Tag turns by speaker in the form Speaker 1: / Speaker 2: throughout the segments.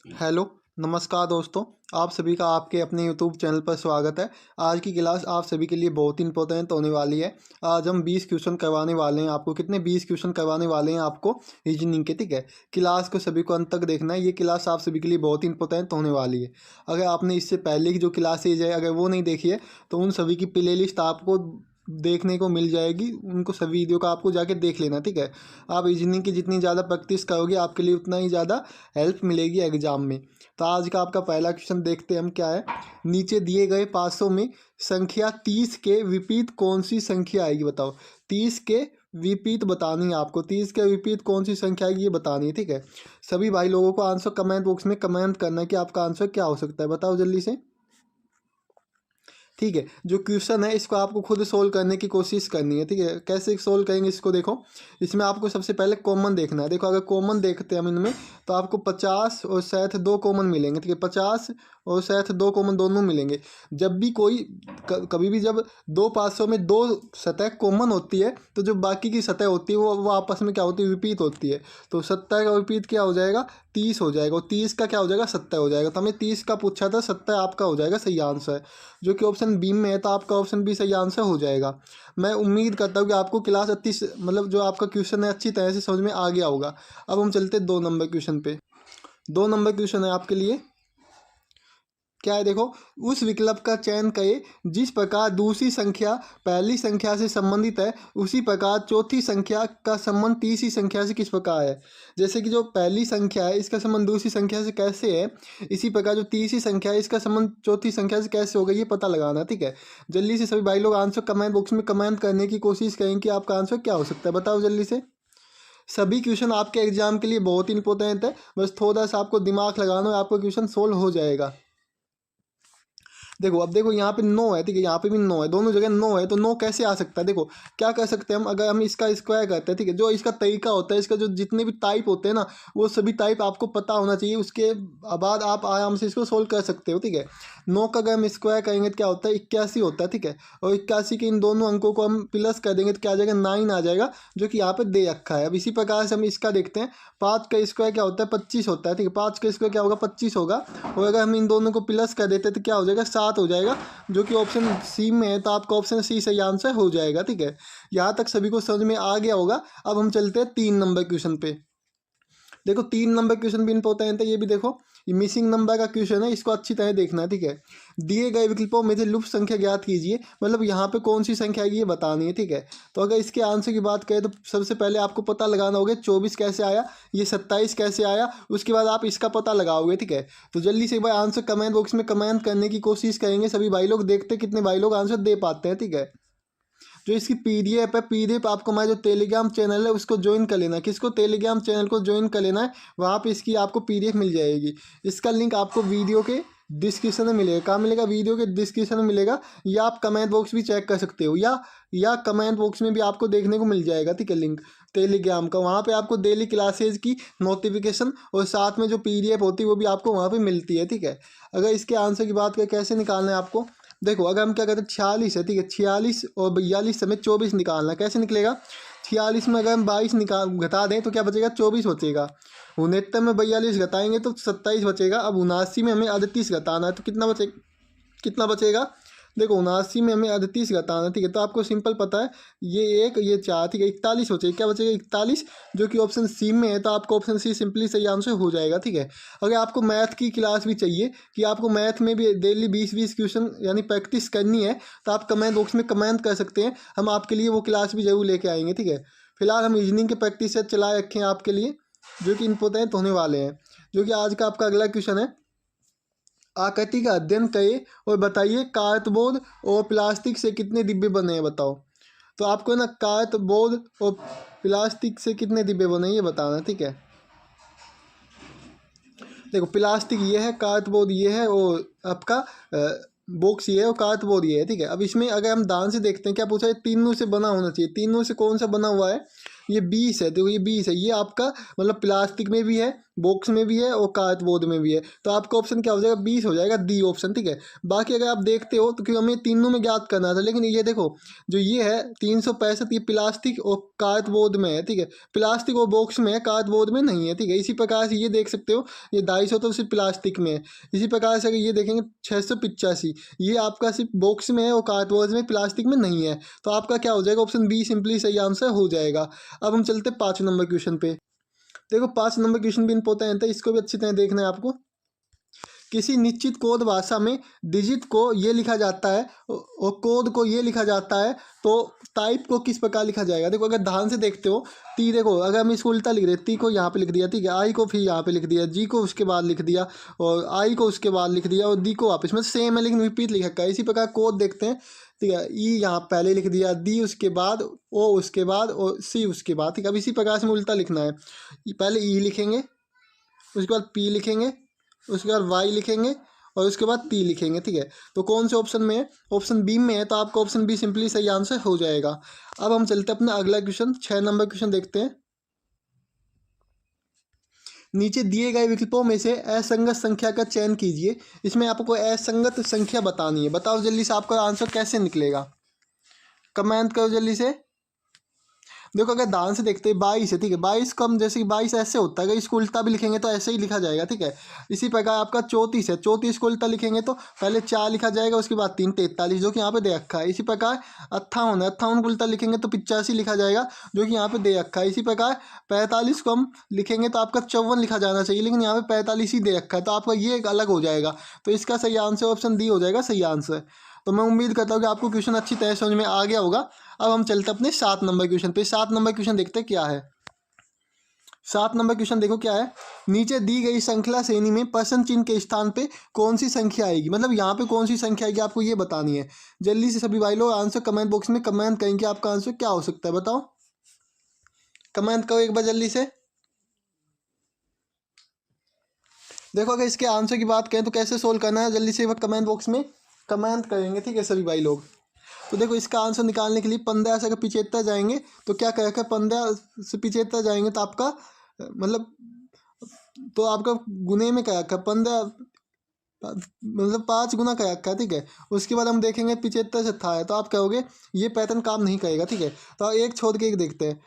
Speaker 1: Hello, नमस्कार दोस्तों। आप सभी का आपके अपने यूट्यूब चैनल पर स्वागत है। आज की क्लास आप सभी के लिए बहुत ही इंपॉर्टेंट होने वाली है। आज हम 20 क्वेश्चन करवाने वाले हैं आपको। कितने? 20 क्वेश्चन करवाने वाले हैं आपको रीजनिंग के, ठीक है। क्लास को सभी को अंत तक देखना है। ये क्लास आप सभी के लिए बहुत ही इंपॉर्टेंट होने वाली है। अगर आपने इससे पहले की जो क्लासेज है अगर वो नहीं देखी है तो उन सभी की प्ले लिस्ट आपको देखने को मिल जाएगी। उनको सभी वीडियो का आपको जाके देख लेना, ठीक है। आप रीजनिंग की जितनी ज़्यादा प्रैक्टिस करोगे आपके लिए उतना ही ज़्यादा हेल्प मिलेगी एग्जाम में। तो आज का आपका पहला क्वेश्चन देखते हैं हम क्या है। नीचे दिए गए 500 में संख्या 30 के विपरीत कौन सी संख्या आएगी? बताओ। 30 के विपरीत बतानी है आपको। 30 के विपरीत कौन सी संख्या आएगी ये बतानी है, ठीक है। सभी भाई लोगों को आंसर कमेंट बॉक्स में कमेंट करना है कि आपका आंसर क्या हो सकता है। बताओ जल्दी से, ठीक है। जो क्वेश्चन है इसको आपको खुद सोल्व करने की कोशिश करनी है, ठीक है। कैसे सोल्व करेंगे इसको देखो। इसमें आपको सबसे पहले कॉमन देखना है। देखो अगर कॉमन देखते हैं हम इनमें तो आपको 50 और 2 कॉमन मिलेंगे, ठीक है। 50 और 2 कॉमन दोनों मिलेंगे। जब भी कोई कभी भी जब दो 500 में दो सतह कॉमन होती है तो जो बाकी की सतह होती है वो आपस में क्या होती है? विपरीत होती है। तो 70 का विपरीत क्या हो जाएगा? 30 हो जाएगा। और 30 का क्या हो जाएगा? 70 हो जाएगा। तो हमें 30 का पूछा था, 70 आपका हो जाएगा सही आंसर, जो कि ऑप्शन बी में है। तो आपका ऑप्शन बी सही आंसर हो जाएगा। मैं उम्मीद करता हूँ कि आपको क्लास अच्छी मतलब जो आपका क्वेश्चन है अच्छी तरह से समझ में आ गया होगा। अब हम चलते 2 नंबर क्वेश्चन पे। 2 नंबर क्वेश्चन है आपके लिए। क्या है देखो। उस विकल्प का चयन करें जिस प्रकार दूसरी संख्या पहली संख्या से संबंधित है उसी प्रकार चौथी संख्या का संबंध तीसरी संख्या से किस प्रकार है। जैसे कि जो पहली संख्या है इसका संबंध दूसरी संख्या से कैसे है, इसी प्रकार जो तीसरी संख्या है इसका संबंध चौथी संख्या से कैसे होगा ये पता लगाना, ठीक है। जल्दी से सभी भाई लोग आंसर कमेंट बॉक्स में कमेंट करने की कोशिश करें कि आपका आंसर क्या हो सकता है। बताओ जल्दी से। सभी क्वेश्चन आपके एग्जाम के लिए बहुत इंपॉर्टेंट है। बस थोड़ा सा आपको दिमाग लगाना है, आपका क्वेश्चन सोल्व हो जाएगा। देखो अब देखो यहाँ पे 9 है, ठीक है। यहाँ पे भी 9 है, दोनों जगह 9 है। तो 9 कैसे आ सकता है? देखो क्या कर सकते हैं हम, अगर हम इसका स्क्वायर करते हैं, ठीक है। जो इसका तरीका होता है, इसका जो जितने भी टाइप होते हैं ना वो सभी टाइप आपको पता होना चाहिए। उसके बाद आप आराम से इसको सोल्व कर सकते हो, ठीक है। 9 का अगर हम स्क्वायर करेंगे तो क्या होता है? 81 होता है, ठीक है। और 81 के इन दोनों अंकों को हम प्लस कर देंगे तो क्या आ जाएगा? 9 आ जाएगा, जो कि यहाँ पे दे रखा है। अब इसी प्रकार से हम इसका देखते हैं। 5 का स्क्वायर क्या होता है? 25 होता है, ठीक है। 5 का स्क्वायर क्या होगा? 25 होगा। और अगर हम इन दोनों को प्लस कर देते हैं तो क्या हो जाएगा? 7 हो जाएगा, जो कि ऑप्शन सी में है। तो आपका ऑप्शन सी सही आंसर हो जाएगा, ठीक है। यहाँ तक सभी को समझ में आ गया होगा। अब हम चलते हैं 3 नंबर क्वेश्चन पे। देखो 3 नंबर क्वेश्चन भी इंपॉर्टेंट है। ये भी देखो, ये मिसिंग नंबर का क्वेश्चन है, इसको अच्छी तरह देखना है, ठीक है। दिए गए विकल्पों में से लुप्त संख्या ज्ञात कीजिए। मतलब यहाँ पे कौन सी संख्या आएगी ये बतानी है, ठीक है। तो अगर इसके आंसर की बात करें तो सबसे पहले आपको पता लगाना होगा 24 कैसे आया, ये 27 कैसे आया, उसके बाद आप इसका पता लगाओगे, ठीक है। तो जल्दी से एक बार आंसर कमेंट बॉक्स में कमेंट करने की कोशिश करेंगे सभी भाई लोग। देखते कितने भाई लोग आंसर दे पाते हैं, ठीक है। जो इसकी पीडीएफ है, पीडीएफ आपको हमारा जो टेलीग्राम चैनल है उसको ज्वाइन कर लेना है। किसको? टेलीग्राम चैनल को ज्वाइन कर लेना है। वहाँ पे इसकी आपको पीडीएफ मिल जाएगी। इसका लिंक आपको वीडियो के डिस्क्रिप्शन में मिलेगा। कहाँ मिलेगा? वीडियो के डिस्क्रिप्शन में मिलेगा, या आप कमेंट बॉक्स भी चेक कर सकते हो, या कमेंट बॉक्स में भी आपको देखने को मिल जाएगा, ठीक है, लिंक टेलीग्राम का। वहाँ पे आपको डेली क्लासेज की नोटिफिकेशन और साथ में जो पीडीएफ होती है वो भी आपको वहाँ पे मिलती है, ठीक है। अगर इसके आंसर की बात करें कैसे निकालना है आपको, देखो अगर हम क्या कहते हैं 46 है, ठीक है। 46 और 42 समेत 24 निकालना है। कैसे निकलेगा? 46 में अगर हम 22 निकाल घटा दें तो क्या बचेगा? 24 बचेगा। 69 में 42 घटाएंगे तो 27 बचेगा। अब 79 में हमें 38 घटाना है तो कितना बचेगा? देखो 79 में हमें 38 घटाना है, ठीक है। तो आपको सिंपल पता है, ये 1 ये 4, ठीक है। 41 बचेगा। क्या बचेगा? 41, जो कि ऑप्शन सी में है। तो आपको ऑप्शन सी सिंपली सही आंसर हो जाएगा, ठीक है। अगर आपको मैथ की क्लास भी चाहिए कि आपको मैथ में भी डेली 20-20 क्वेश्चन यानी प्रैक्टिस करनी है तो आप कमेंट बॉक्स में कमेंट कर सकते हैं। हम आपके लिए वो क्लास भी जरूर लेके आएंगे, ठीक है। फिलहाल हम रीजनिंग के प्रैक्टिस सेट चलाए रखे हैं आपके लिए, जो कि इंपॉर्टेंट होने वाले हैं। जो कि आज का आपका अगला क्वेश्चन है। आकृति का अध्ययन करिए और बताइए कार्डबोर्ड और प्लास्टिक से कितने डिब्बे बने हैं? बताओ। तो आपको ना कार्डबोर्ड और प्लास्टिक से कितने डिब्बे बने हैं ये बताना, ठीक है। देखो प्लास्टिक ये है, कार्डबोर्ड ये है, और आपका बॉक्स ये है और कार्डबोर्ड ये है, ठीक है। अब इसमें अगर हम ध्यान से देखते हैं क्या पूछा है? तीनों से बना होना चाहिए। तीनों से कौन सा बना हुआ है? ये 20 है। देखो ये 20 है। ये आपका मतलब प्लास्टिक में भी है, बॉक्स में भी है और कार्डबोर्ड में भी है। तो आपका ऑप्शन क्या हो जाएगा, 20 हो जाएगा, डी ऑप्शन, ठीक है। बाकी अगर आप देखते हो तो क्योंकि हमें तीनों में ज्ञात करना था, लेकिन ये देखो जो ये है 365 ये प्लास्टिक और कार्डबोर्ड में है, ठीक है। प्लास्टिक और बॉक्स में है, कार्डबोर्ड में नहीं है, ठीक है। इसी प्रकार से ये देख सकते हो ये 250 तो सिर्फ प्लास्टिक में है। इसी प्रकार से अगर ये देखेंगे 685 ये आपका सिर्फ बॉक्स में है और कार्डबोर्ड में, प्लास्टिक में नहीं है। तो आपका क्या हो जाएगा, ऑप्शन बी सिंपली सही आंसर हो जाएगा। अब हम चलते 5 नंबर क्वेश्चन पे। देखो 5 नंबर क्वेश्चन भी इंपॉर्टेंट है, इसको भी अच्छी तरह देखना है आपको। किसी निश्चित कोड भाषा में डिजिट को ये लिखा जाता है और कोड को ये लिखा जाता है, तो टाइप को किस प्रकार लिखा जाएगा। देखो अगर ध्यान से देखते हो ती, देखो अगर हम इसको उल्टा लिख रहे, ती को यहाँ पे लिख दिया, ठीक है, आई को फिर यहाँ पे लिख दिया, जी को उसके बाद लिख दिया और आई को उसके बाद लिख दिया और डी को वापस, मतलब सेम है लेकिन विपरीत लिखा है। इसी प्रकार कोड देखते हैं, ठीक है, ई यहाँ पहले लिख दिया, डी उसके बाद, ओ उसके बाद और सी उसके बाद, ठीक है। अब इसी प्रकार से हमें उल्टा लिखना है, पहले ई लिखेंगे, उसके बाद पी लिखेंगे, उसके बाद वाई लिखेंगे और उसके बाद टी लिखेंगे, ठीक है। तो कौन से ऑप्शन में है, ऑप्शन बी में है, तो आपका ऑप्शन बी सिंपली सही आंसर हो जाएगा। अब हम चलते हैं अपना अगला क्वेश्चन, 6 नंबर क्वेश्चन देखते हैं। नीचे दिए गए विकल्पों में से असंगत संख्या का चयन कीजिए। इसमें आपको असंगत संख्या बतानी है। बताओ जल्दी से आपका आंसर कैसे निकलेगा, कमेंट करो जल्दी से। देखो अगर ध्यान से देखते हैं 22 है, ठीक है, 22 कम, जैसे कि 22 ऐसे होता है, अगर इसको उल्टा भी लिखेंगे तो ऐसे ही लिखा जाएगा, ठीक है। इसी प्रकार आपका 34 है, 34 को उल्टा लिखेंगे तो पहले 4 लिखा जाएगा, उसके बाद 3, 43 जो कि यहाँ पे दे रखा है। इसी प्रकार 58 है, 58 को उल्टा लिखेंगे तो 85 लिखा जाएगा जो कि यहाँ पे दे रखा है। इसी प्रकार 45 को हम लिखेंगे तो आपका 54 लिखा जाना चाहिए, लेकिन यहाँ पे 45 ही दे रखा है, तो आपका ये एक अलग हो जाएगा। तो इसका सही आंसर ऑप्शन डी हो जाएगा सही आंसर। तो मैं उम्मीद करता हूँ कि आपको क्वेश्चन अच्छी तरह समझ में आ गया होगा। अब हम चलते अपने 7 नंबर क्वेश्चन पे। 7 नंबर क्वेश्चन देखते हैं क्या है। 7 नंबर क्वेश्चन देखो क्या है। नीचे दी गई श्रृंखला श्रेणी में प्रश्न चिन्ह के स्थान पे कौन सी संख्या आएगी, मतलब यहाँ पे कौन सी संख्या आएगी आपको ये बतानी है। जल्दी से सभी भाई लोग आंसर कमेंट बॉक्स में कमेंट करेंगे, आपका आंसर क्या हो सकता है, बताओ, कमेंट करो एक बार जल्दी से। देखो अगर इसके आंसर की बात करें तो कैसे सोल्व करना है, जल्दी से एक बार कमेंट बॉक्स में कमेंट करेंगे, ठीक है सभी भाई लोग। तो देखो इसका आंसर निकालने के लिए 15 से अगर 75 जाएंगे तो क्या करेगा, 15 से 75 जाएंगे तो आपका मतलब, तो आपका गुने में क्या रखा, 15 मतलब 5 गुना क्या रखा है, ठीक है। उसके बाद हम देखेंगे 75 से था है, तो आप कहोगे ये पैटर्न काम नहीं करेगा, ठीक है। तो एक छोड़ के एक देखते हैं।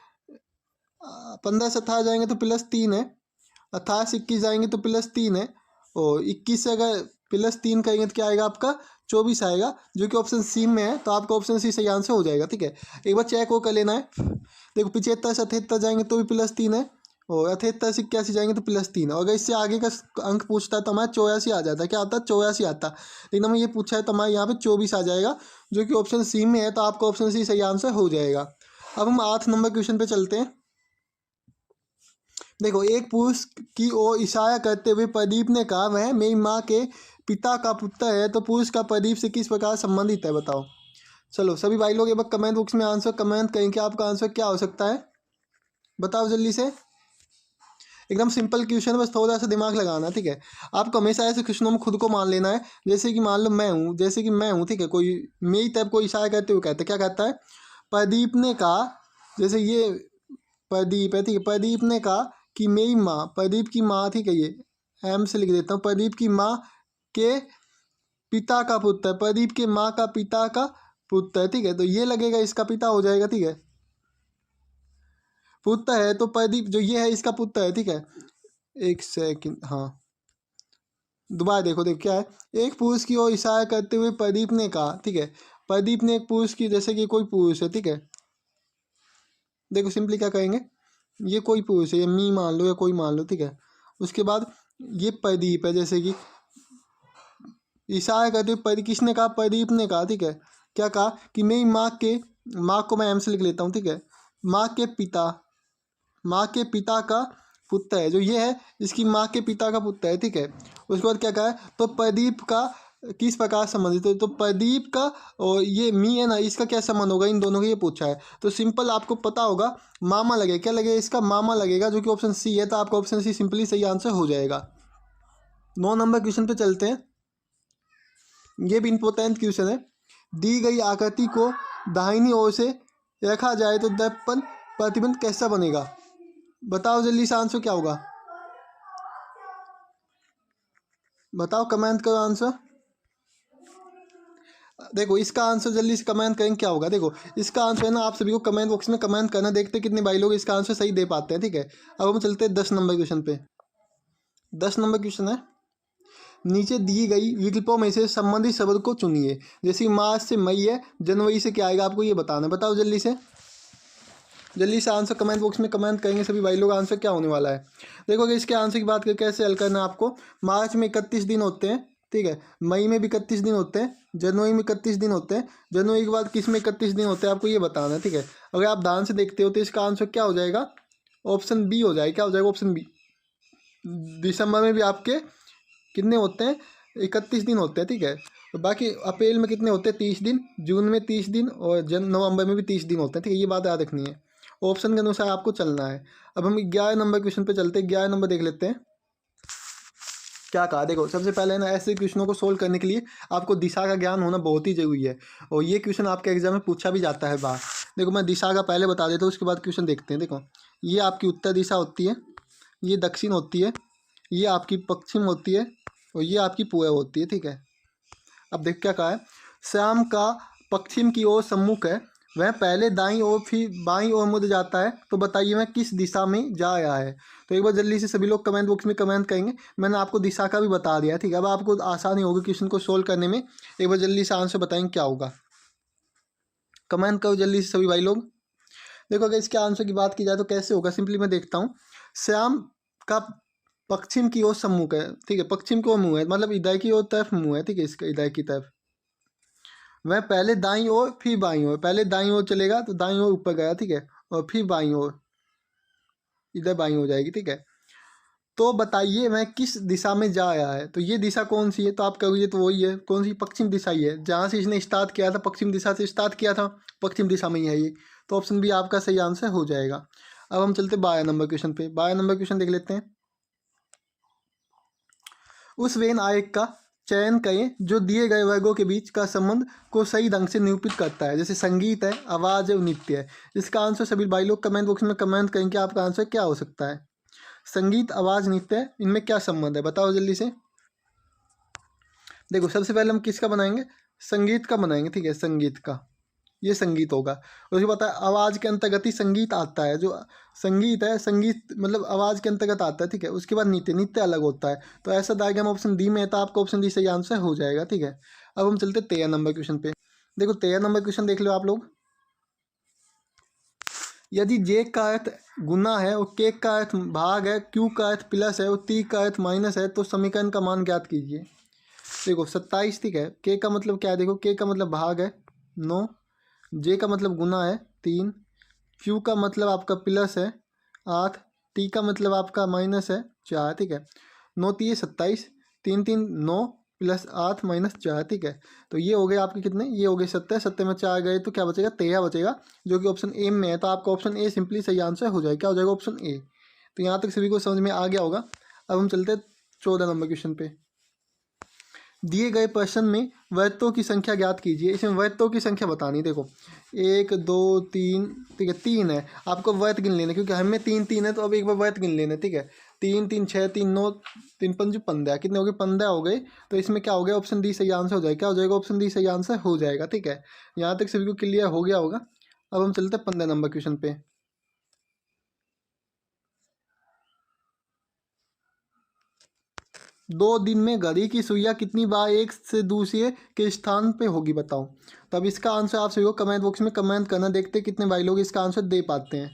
Speaker 1: 15 से था जाएंगे तो +3 है, 28 से 21 जाएंगे तो +3 है, और 21 से अगर +3 करेंगे तो क्या आएगा आपका 24 आएगा, जो कि ऑप्शन सी में है। तो आपका ऑप्शन सी सही आंसर हो जाएगा, ठीक है। एक बार चेक वो कर लेना है। देखो 75 से 78 जाएंगे तो भी +3 है, और 78 से 81 जाएंगे तो +3 है। और अगर इससे आगे का अंक पूछता है तो हमारा 84 आ जाता है, क्या आता है 84 आता है। लेकिन हमें ये पूछा है तो हमारे यहाँ पे 24 आ जाएगा, जो कि ऑप्शन सी में है। तो आपका ऑप्शन सी सही आंसर हो जाएगा। अब हम 8 नंबर क्वेश्चन पे चलते हैं। देखो एक पुरुष की ओर इशारा करते हुए प्रदीप ने कहा वह मेरी माँ के पिता का पुत्र है, तो पुरुष का प्रदीप से किस प्रकार संबंधित है, बताओ। चलो सभी भाई लोग एक बार कमेंट बॉक्स में आंसर कमेंट करें कि आपका आंसर क्या हो सकता है, बताओ जल्दी से। एकदम सिंपल क्वेश्चन, बस थोड़ा सा दिमाग लगाना, ठीक है। आपको हमेशा ऐसे क्वेश्चनों में खुद को मान लेना है। जैसे कि मान लो मैं हूँ, जैसे कि मैं हूँ, ठीक है, कोई मेरी तरफ कोई इशारा करते हुए कहते क्या कहता है, प्रदीप ने कहा, जैसे ये प्रदीप है, ठीक है, प्रदीप ने कहा कि मेरी माँ, प्रदीप की माँ, ठीक है, ये एम से लिख देता हूँ, प्रदीप की माँ के पिता का पुत्र है, प्रदीप के माँ का पिता का पुत्र है, ठीक है। तो ये लगेगा इसका पिता हो जाएगा, ठीक है, पुत्र है तो प्रदीप जो ये है इसका पुत्र है, ठीक है। एक सेकंड, हाँ दोबारा देखो क्या है। एक पुरुष की ओर इशारा करते हुए प्रदीप ने कहा, ठीक है, प्रदीप ने एक पुरुष की, जैसे कि कोई पुरुष है, ठीक है, देखो सिंपली क्या कहेंगे, ये कोई पुरुष है, ये मी मान लो या कोई मान लो, ठीक है। उसके बाद ये प्रदीप है, जैसे कि इशारा करते हुए किसने कहा, प्रदीप ने कहा, ठीक है, क्या कहा कि मेरी माँ को मैं एम से लिख लेता हूँ, ठीक है, माँ के पिता का पुत्र है, जो ये है इसकी माँ के पिता का पुत्र है, ठीक है। उसके बाद क्या कहा है, तो प्रदीप का किस प्रकार संबंधित है, तो प्रदीप का और ये मी है ना, इसका क्या संबंध होगा, इन दोनों का ये पूछा है। तो सिंपल आपको पता होगा, मामा लगेगा, क्या लगेगा इसका मामा लगेगा, जो कि ऑप्शन सी है। तो आपका ऑप्शन सी सिंपली सही आंसर हो जाएगा। 9 नंबर क्वेश्चन पे चलते हैं। ये भी इंपॉर्टेंट क्वेश्चन है। दी गई आकृति को दाहिनी ओर से रखा जाए तो दर्पण प्रतिबिंब कैसा बनेगा, बताओ जल्दी से आंसर क्या होगा। बताओ, कमेंट करो आंसर। देखो इसका आंसर जल्दी से कमेंट करेंगे, क्या होगा। देखो इसका आंसर है ना, आप सभी को कमेंट बॉक्स में कमेंट करना, देखते हैं कितने भाई लोग इसका आंसर सही दे पाते हैं। ठीक है, अब हम चलते हैं 10 नंबर क्वेश्चन पे। 10 नंबर क्वेश्चन है, नीचे दी गई विकल्पों में से संबंधित शब्द को चुनिए। जैसे मार्च से मई है, जनवरी से क्या आएगा आपको ये बताना है। बताओ जल्दी से, जल्दी से आंसर कमेंट बॉक्स में कमेंट करेंगे सभी भाई लोग, आंसर क्या होने वाला है। देखो अगर इसके आंसर की बात करें कैसे हल करना है आपको, मार्च में 31 दिन होते हैं, ठीक है, मई में भी 31 दिन होते हैं, जनवरी में 31 दिन होते हैं, जनवरी के बाद किस में 31 दिन होते हैं आपको ये बताना है। ठीक है, अगर आप ध्यान से देखते हो तो इसका आंसर क्या हो जाएगा, ऑप्शन बी हो जाएगा। क्या हो जाएगा, ऑप्शन बी। दिसंबर में भी आपके कितने होते हैं, 31 दिन होते हैं। ठीक है, तो बाकी अप्रैल में कितने होते हैं, 30 दिन, जून में 30 दिन, और नवंबर में भी 30 दिन होते हैं। ठीक है, ये बात याद रखनी है, ऑप्शन के अनुसार आपको चलना है। अब हम 11 नंबर क्वेश्चन पे चलते हैं। 11 नंबर देख लेते हैं क्या कहा। देखो सबसे पहले ना, ऐसे क्वेश्चनों को सोल्व करने के लिए आपको दिशा का ज्ञान होना बहुत ही जरूरी है, और ये क्वेश्चन आपके एग्जाम में पूछा भी जाता है बाहर। देखो मैं दिशा का पहले बता देता हूँ, उसके बाद क्वेश्चन देखते हैं। देखो ये आपकी उत्तर दिशा होती है, ये दक्षिण होती है, ये आपकी पश्चिम होती है, और ये आपकी पूर्व होती है। ठीक है, अब देख क्या कहा है, श्याम का पश्चिम की ओर सम्मुख है, वह पहले दाईं ओर फिर बाईं ओर मुड़ जाता है, तो बताइए वह किस दिशा में जा रहा है। तो एक बार जल्दी से सभी लोग कमेंट बॉक्स में कमेंट करेंगे। मैंने आपको दिशा का भी बता दिया है। ठीक है, अब आपको आसानी होगी क्वेश्चन को सोल्व करने में। एक बार जल्दी से आंसर बताएंगे क्या होगा, कमेंट करो जल्दी से सभी भाई लोग। देखो अगर इसके आंसर की बात की जाए तो कैसे होगा, सिंपली मैं देखता हूँ। श्याम का पश्चिम की ओर सम्मुख है, ठीक है, पश्चिम की ओर मुँह है, मतलब इधर की ओर तरफ मुँह है। ठीक है, इसका इधर की तरफ। वह पहले दाईं ओर फिर बाईं ओर, पहले दाईं ओर चलेगा तो दाईं ओर ऊपर गया, ठीक है, और फिर बाईं ओर, इधर बाईं हो जाएगी। ठीक है, तो बताइए मैं किस दिशा में जा रहा है। तो ये दिशा कौन सी है, तो आप कहोगे तो वही है, कौन सी, पश्चिम दिशा ही है। जहाँ से इसने स्टार्ट किया था पश्चिम दिशा से स्टार्ट किया था, पश्चिम दिशा में ही है ये। तो ऑप्शन बी आपका सही आंसर हो जाएगा। अब हम चलते 12 नंबर क्वेश्चन पे। 12 नंबर क्वेश्चन देख लेते हैं। उस वेन आयक का चयन करें जो दिए गए वर्गों के बीच का संबंध को सही ढंग से निरूपित करता है। जैसे संगीत है, आवाज़ है और नृत्य है। इसका आंसर सभी भाई लोग कमेंट बॉक्स में कमेंट करें कि आपका आंसर क्या हो सकता है। संगीत, आवाज़, नृत्य, इनमें क्या संबंध है, बताओ जल्दी से। देखो सबसे पहले हम किसका बनाएंगे, संगीत का बनाएंगे। ठीक है, संगीत का, ये संगीत होगा। उसको पता है आवाज़ के अंतर्गत ही संगीत आता है, जो संगीत है, संगीत मतलब आवाज़ के अंतर्गत आता है। ठीक है, उसके बाद नृत्य, नृत्य अलग होता है। तो ऐसा डायग्राम ऑप्शन डी में है, तो आपका ऑप्शन डी सही आंसर हो जाएगा। ठीक है, अब हम चलते 13 नंबर क्वेश्चन पे। देखो 13 नंबर क्वेश्चन देख लो आप लोग। यदि जे का अर्थ गुना है और के का अर्थ भाग है, क्यू का अर्थ प्लस है और टी का अर्थ माइनस है, तो समीकरण का मान ज्ञात कीजिए। देखो 27। ठीक है, के का मतलब क्या है, देखो के का मतलब भाग है 9, जे का मतलब गुना है 3, क्यू का मतलब आपका प्लस है 8, टी का मतलब आपका माइनस है 4। ठीक है, 9 3 27, 3 3 9 प्लस 8 माइनस 4। ठीक है, तो ये हो गए आपके कितने, ये हो गए 70, 70 में 4 गए तो क्या बचेगा, 13 बचेगा, जो कि ऑप्शन ए में है। तो आपका ऑप्शन ए सिंपली सही आंसर हो जाएगा। क्या हो जाएगा, ऑप्शन ए। तो यहाँ तक सभी को समझ में आ गया होगा। अब हम चलते हैं 14 नंबर क्वेश्चन पे। दिए गए प्रश्न में वृत्तों की संख्या ज्ञात कीजिए। इसमें वृत्तों की संख्या बतानी। देखो 1 2 3, ठीक है, 3 है, आपको वृत्त गिन लेना, क्योंकि हमें 3 3 है तो अब एक बार वृत्त गिन लेना। ठीक है, 3 3 6 3 9 3 5 15, कितने हो गए, 15 हो गए। तो इसमें क्या हो गया, ऑप्शन डी सही आंसर हो जाएगा। क्या हो जाएगा, ऑप्शन डी सही आंसर हो जाएगा। ठीक है, यहाँ तक सभी को क्लियर हो गया होगा। अब हम चलते हैं 15 नंबर क्वेश्चन पे। 2 दिन में घड़ी की सुइयां कितनी बार एक से दूसरे के स्थान पे होगी, बताओ। तब इसका आंसर आप सभी को कमेंट बॉक्स में कमेंट करना, देखते हैं कितने भाई लोग इसका आंसर दे पाते हैं।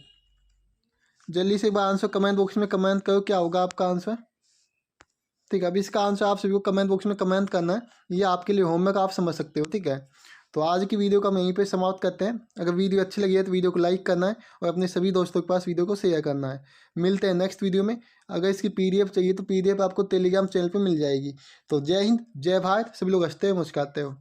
Speaker 1: जल्दी से एक बार आंसर कमेंट बॉक्स में कमेंट करो, क्या होगा आपका आंसर। ठीक है, अब इसका आंसर आप सभी को कमेंट बॉक्स में कमेंट करना है, ये आपके लिए होमवर्क, आप समझ सकते हो। ठीक है, तो आज की वीडियो का हम यहीं पे समाप्त करते हैं। अगर वीडियो अच्छी लगी है तो वीडियो को लाइक करना है और अपने सभी दोस्तों के पास वीडियो को शेयर करना है। मिलते हैं नेक्स्ट वीडियो में। अगर इसकी पीडीएफ चाहिए तो पीडीएफ आपको टेलीग्राम चैनल पे मिल जाएगी। तो जय हिंद, जय भारत, सभी लोग हंसते हो मुस्कुराते हो।